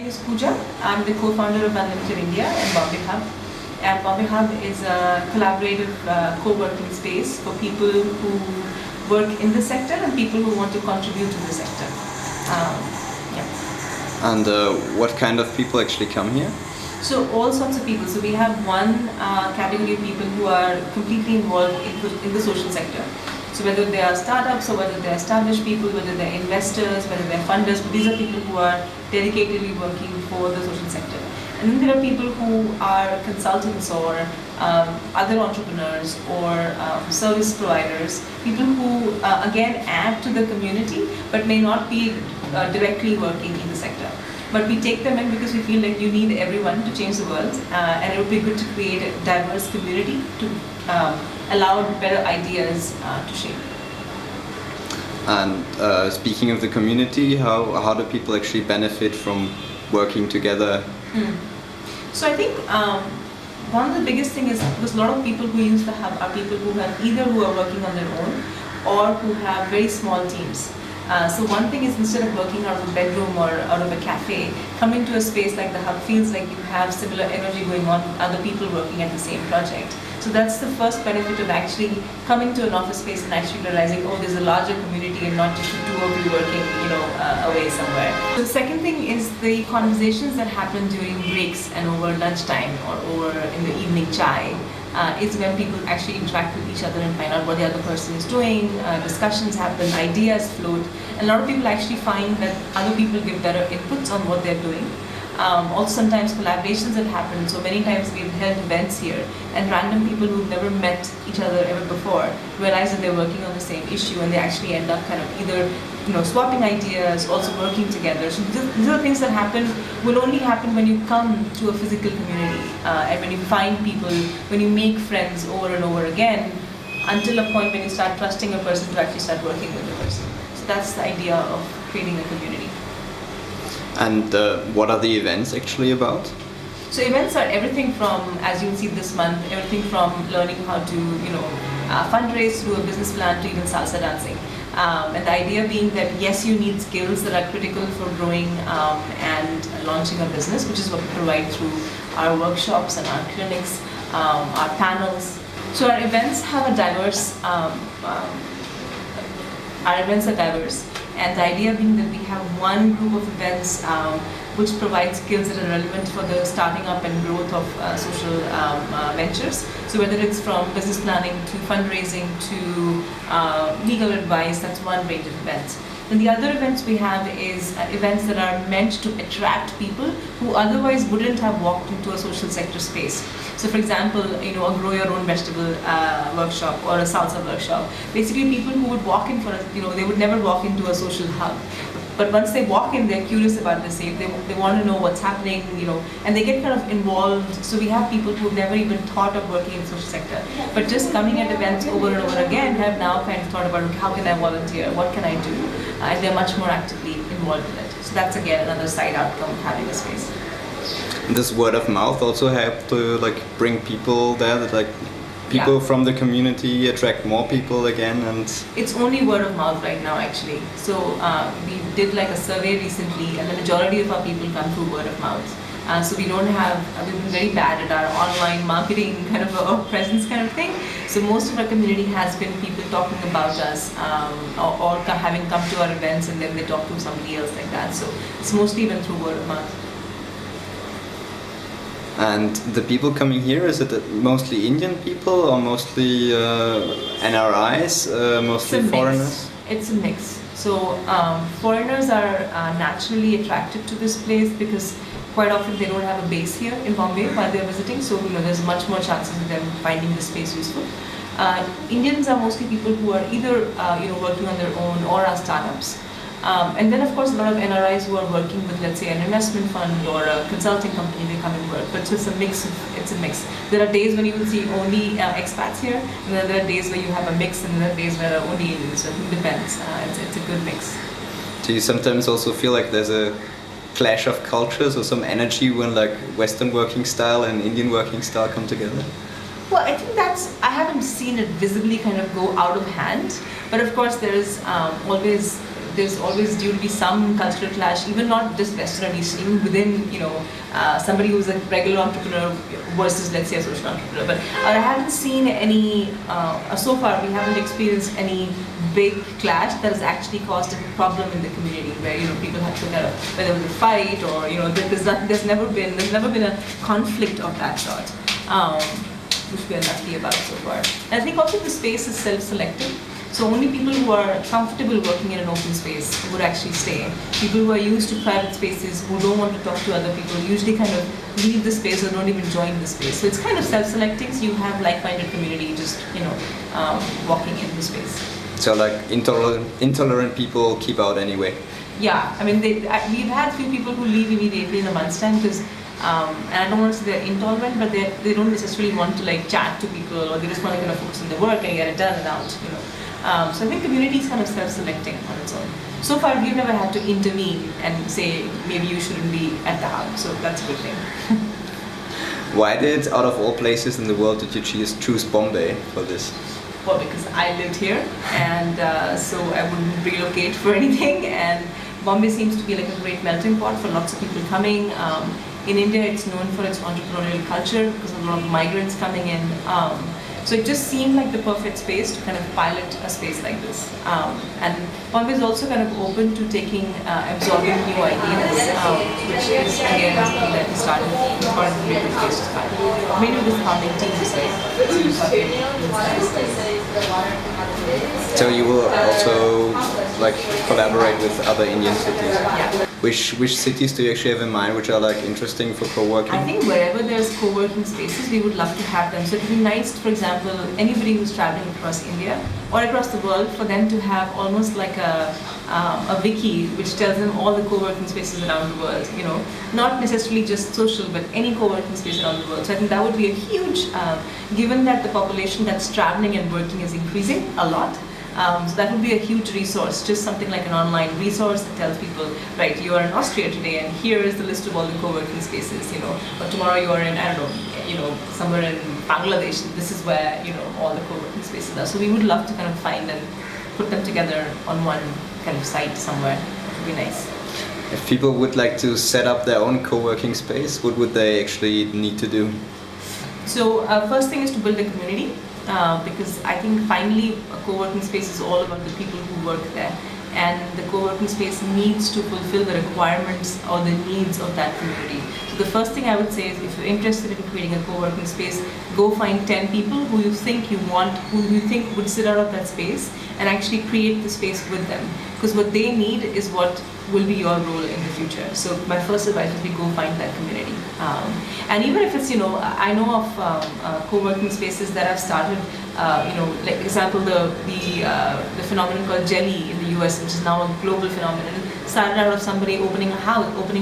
is Pooja. I'm the co-founder of Unlimited India and Bombay Hub. And Bombay Hub is a collaborative co-working space for people who work in the sector and people who want to contribute to the sector. Yeah. And what kind of people actually come here? So all sorts of people. So we have one category of people who are completely involved in the social sector. So whether they are startups or whether they're established people, whether they're investors, whether they're funders, these are people who are dedicatedly working for the social sector. And then there are people who are consultants or other entrepreneurs or service providers, people who again add to the community but may not be directly working in the sector. But we take them in because we feel like you need everyone to change the world, and it would be good to create a diverse community to allow better ideas to shape. And speaking of the community, how do people actually benefit from working together? So I think one of the biggest things is because a lot of people who use the hub are people who are working on their own or who have very small teams. So one thing is, instead of working out of a bedroom or out of a cafe, coming to a space like the hub feels like you have similar energy going on with other people working at the same project. So that's the first benefit of actually coming to an office space and actually realizing, oh, there's a larger community and not just the two of you working, away somewhere. The second thing is the conversations that happen during breaks and over lunchtime or over in the evening chai. Is when people actually interact with each other and find out what the other person is doing, discussions happen, ideas float, and a lot of people actually find that other people give better inputs on what they're doing. Also sometimes collaborations have happened, so many times we've held events here and random people who've never met each other ever before realize that they're working on the same issue and they actually end up kind of either swapping ideas, also working together. So these are things that will only happen when you come to a physical community and when you find people, when you make friends over and over again, until a point when you start trusting a person to actually start working with the person. So that's the idea of creating a community. And what are the events actually about? So events are everything from, as you will see this month, everything from learning how to fundraise, to do a business plan, to even salsa dancing. And the idea being that yes, you need skills that are critical for growing and launching a business, which is what we provide through our workshops and our clinics, our panels. So our events have a diverse, and the idea being that we have one group of events which provide skills that are relevant for the starting up and growth of social ventures. So whether it's from business planning to fundraising to legal advice, that's one range of events. And the other events we have is events that are meant to attract people who otherwise wouldn't have walked into a social sector space. So for example, a grow your own vegetable workshop or a salsa workshop. Basically people who would walk in for they would never walk into a social hub. But once they walk in, they're curious about the same. They want to know what's happening, and they get kind of involved. So we have people who've never even thought of working in the social sector, but just coming at events over and over again have now kind of thought about, okay, how can I volunteer? What can I do? And they're much more actively involved in it. So that's again another side outcome of having a space. Does word of mouth also help to bring people there? That people from the community attract more people again, and it's only word of mouth right now actually. So we did a survey recently, and the majority of our people come through word of mouth. So we've been very bad at our online marketing kind of a presence kind of thing. So most of our community has been people talking about us or having come to our events and then they talk to somebody else like that. So it's mostly been through word of mouth. And the people coming here, is it mostly Indian people or mostly NRIs, mostly foreigners? It's a mix. So foreigners are naturally attracted to this place because quite often they don't have a base here in Bombay while they're visiting, so there's much more chances of them finding the space useful. Indians are mostly people who are either working on their own or are startups. And then of course a lot of NRIs who are working with, let's say, an investment fund or a consulting company, they come and work. But it's a mix. There are days when you will see only expats here, and then there are days where you have a mix, and there are days where there are only Indians. So it depends. It's a good mix. Do you sometimes also feel like there's a clash of cultures or some energy when Western working style and Indian working style come together? Well, I think I haven't seen it visibly kind of go out of hand, but of course there is always there's always due to be some cultural clash, even not just Western and Eastern, even within, somebody who's a regular entrepreneur versus, let's say, a social entrepreneur. But I haven't seen any, so far we haven't experienced any big clash that has actually caused a problem in the community where, people have to kind of, whether it was a fight or, there's never been a conflict of that sort. Which we are lucky about so far. And I think also the space is self-selecting. So only people who are comfortable working in an open space would actually stay. People who are used to private spaces, who don't want to talk to other people, usually kind of leave the space or don't even join the space. So it's kind of self-selecting, so you have like-minded community just, walking in the space. So like intolerant people keep out anyway? Yeah, I mean, we've had few people who leave immediately in a month's time because and I don't want to say they're intolerant, but they don't necessarily want to like chat to people, or they just want to kind of focus on their work and get it done and out, So I think community is kind of self-selecting on its own. So far, we've never had to intervene and say maybe you shouldn't be at the hub, so that's a good thing. Why did, out of all places in the world, did you choose Bombay for this? Well, because I lived here, and so I wouldn't relocate for anything. And Bombay seems to be like a great melting pot for lots of people coming. In India, it's known for its entrepreneurial culture because of a lot of migrants coming in. So it just seemed like the perfect space to kind of pilot a space like this. And Bombay is also kind of open to absorbing new ideas, which is again something that we started a really good place to start. Many of the founding teams So you will also like collaborate with other Indian cities? Yeah. Which cities do you actually have in mind which are like interesting for co-working? I think wherever there's co-working spaces, we would love to have them. So it would be nice, for example, anybody who's traveling across India or across the world, for them to have almost like a wiki which tells them all the co-working spaces around the world. Not necessarily just social, but any co-working space around the world. So I think that would be a huge, given that the population that's traveling and working is increasing a lot. So that would be a huge resource, just something like an online resource that tells people, right, you are in Austria today and here is the list of all the co-working spaces, but tomorrow you are in, I don't know, somewhere in Bangladesh, this is where, all the co-working spaces are. So we would love to kind of find and put them together on one kind of site somewhere. It would be nice. If people would like to set up their own co-working space, what would they actually need to do? So first thing is to build a community. Because I think finally a co-working space is all about the people who work there, and the co-working space needs to fulfill the requirements or the needs of that community. So the first thing I would say is, if you're interested in creating a co-working space, go find 10 people who you think would sit out of that space and actually create the space with them, because what they need is what will be your role in the future. So my first advice would be go find that community. And even if it's, I know of co-working spaces that have started, like example, the phenomenon called Jelly in the US, which is now a global phenomenon, started out of somebody opening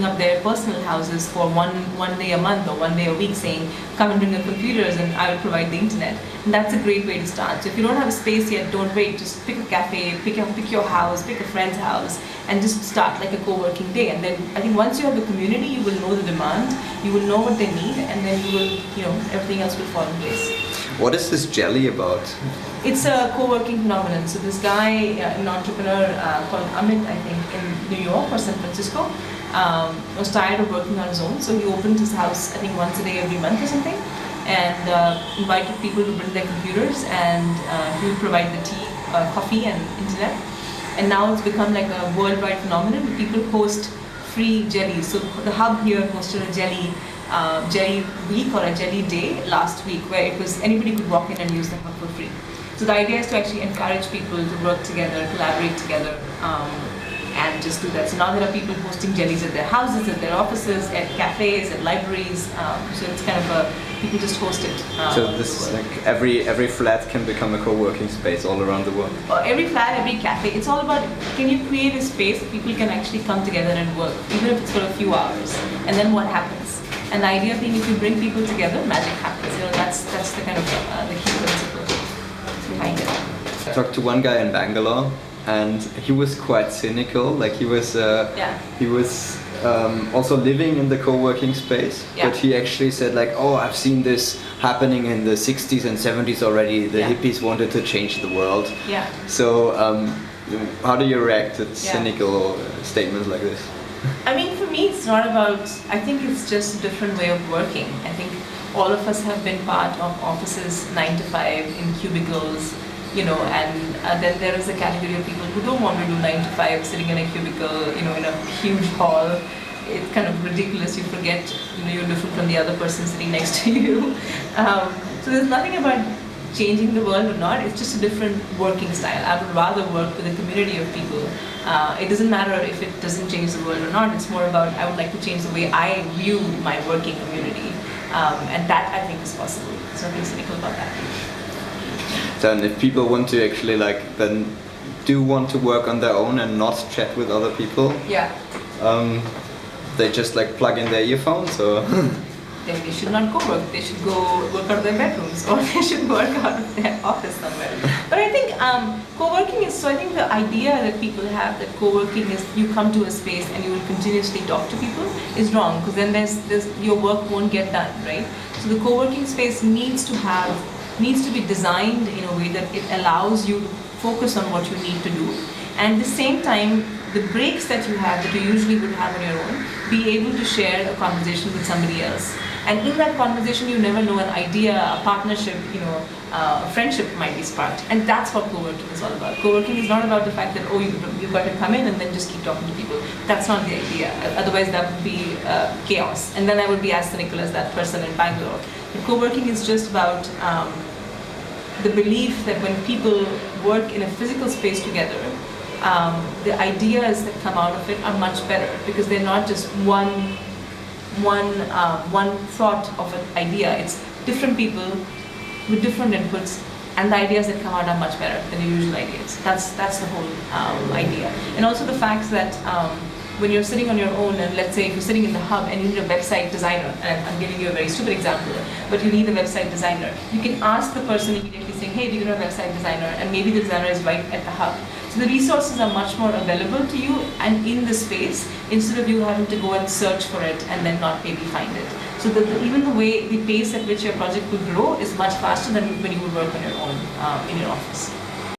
up their personal houses for one day a month or one day a week, saying, come and bring your computers and I will provide the internet. And that's a great way to start. So if you don't have a space yet, don't wait. Just pick a cafe, pick your house, pick a friend's house, and just start like a co-working day. And then I think once you have the community, you will know the demand, you will know what they need, and then you will, everything else will fall in place. What is this Jelly about? It's a co-working phenomenon. So this guy, an entrepreneur called Amit, I think, in New York or San Francisco, was tired of working on his own. So he opened his house, I think, once a day every month or something, and invited people to bring their computers, and he would provide the tea, coffee, and internet. And now it's become like a worldwide phenomenon. People host free jellies. So the hub here hosted a jelly week or a jelly day last week, where it was anybody could walk in and use the hub for free. So the idea is to actually encourage people to work together, collaborate together, and just do that. So now there are people hosting jellies at their houses, at their offices, at cafes, at libraries. So it's kind of people just host it. So this is like every flat can become a co-working space all around the world? Every flat, every cafe. It's all about, can you create a space that people can actually come together and work, even if it's for a few hours. And then what happens? And the idea being, if you bring people together, magic happens. That's the kind of the key principle behind it. I talked to one guy in Bangalore, and he was quite cynical. Like he was also living in the co-working space, but he actually said like, oh, I've seen this happening in the 60s and 70s already. The hippies wanted to change the world. Yeah. So How do you react to cynical statements like this? I mean, for me, it's not about, I think it's just a different way of working. I think all of us have been part of offices 9 to 5 in cubicles, you know, and then there is a category of people who don't want to do 9 to 5 sitting in a cubicle, you know, in a huge hall. It's kind of ridiculous. You forget, you know, you're different from the other person sitting next to you. So there's nothing about changing the world or not. It's just a different working style. I would rather work with a community of people. It doesn't matter if it doesn't change the world or not. It's more about I would like to change the way I view my working community, and that I think is possible. There's nothing cynical about that. Then if people want to actually then do want to work on their own and not chat with other people, they just plug in their earphones, or then they should not go work. They should go work out of their bedrooms, or they should work out of their office somewhere. But I think co-working is, so I think the idea that people have that co-working is you come to a space and you will continuously talk to people is wrong, because then there's your work won't get done, right? So the co-working space needs to be designed in a way that it allows you to focus on what you need to do, and at the same time the breaks that you have that you usually would have on your own, be able to share a conversation with somebody else. And in that conversation, you never know, an idea, a partnership, you know, a friendship might be sparked. And that's what co-working is all about. Co-working is not about the fact that, oh, you've got to come in and then just keep talking to people. That's not the idea. Otherwise, that would be chaos. And then I would be as cynical as that person in Bangalore. But co-working is just about the belief that when people work in a physical space together, the ideas that come out of it are much better, because they're not just one thought of an idea. It's different people with different inputs, and the ideas that come out are much better than the usual ideas. That's the whole idea. And also the fact that when you're sitting on your own, and let's say if you're sitting in the hub and you need a website designer, and I'm giving you a very stupid example, but you need a website designer, you can ask the person immediately saying, hey, do you know a website designer? And maybe the designer is right at the hub. So the resources are much more available to you and in the space, instead of you having to go and search for it and then not maybe find it. So even the pace at which your project will grow is much faster than when you would work on your own in your office.